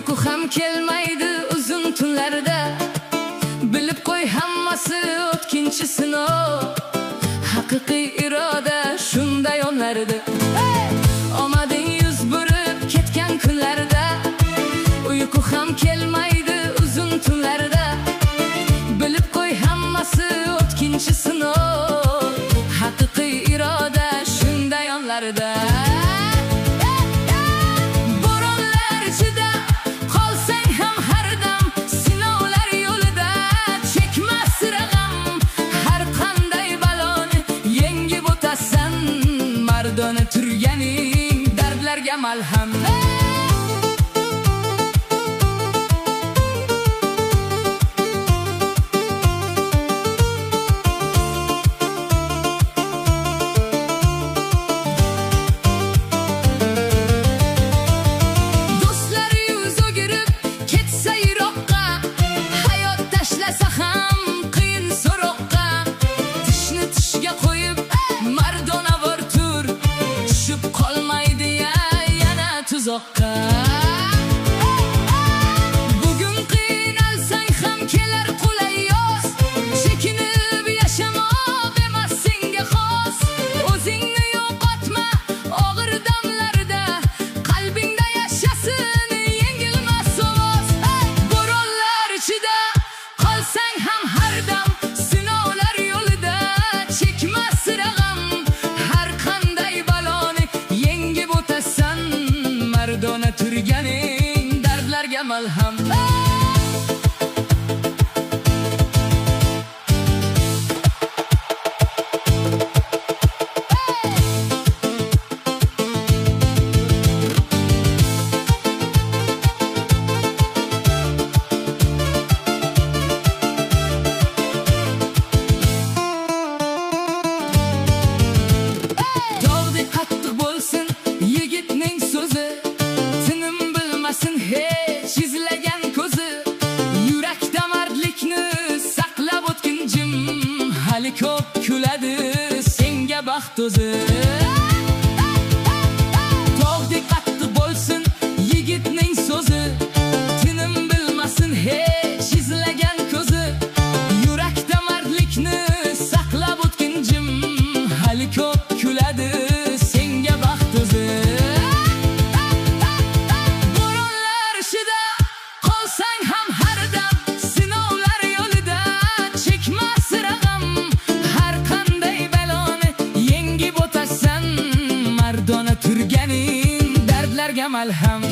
Uyku ham kelmaydi uzun tunlarda. Bilib qo'y, hammasi o'tkinchi sinov. Haqiqiy iroda shunday onlarda. Omading yuz burib ketgan kunlarda. Uyku ham kelmaydi uzun tunlarda. Bilib qo'y, hammasi o'tkinchi sinov. Haqiqiy iroda shunday onlarda. Mardona turganing dardlarga malham. Do'stlar yuz o'girib ketsa yiroqqa, hayot tashlasa ham qiyin so'roqqa. Tishni tishga qo'yib mardona qolmaydi yana tuzoqqa. Bugun qiynalsang ham kelar qulay yoz. Chekinib yashamoq emas senga xos. O'zingni yo'qotma og'ir damlarda, qalbingda yashasin yengilmas ovoz. Bo'ronlar ichida qolsang ham har dam, sinovlar yo'lida chekma sira g'am. Har qanday baloni yengib o'tasan, mardona turganing dardlarga malham. Tog'dek qattiq bo'lsin yigitning so'zi, tinim bilmasin hech izlagan ko'zi. Yurakda mardlikni saqlab o'tgin jim, hali ko'p kuladi senga baxt o'zi. Tog'dek qattiq bo'lsin yigitning so'zi, tinim bilmasin hech izlagan ko'zi. Yurakda mardlikni saqlab o'tgin jim, hali ko'p kuladi senga baxt o'zi. Bo'ronlar ichida qolsang ham har dam, sinovlar yo'lida chekma sira g'am. Har qanday baloni yengib o'tasan, mardona turganing dardlarga malham.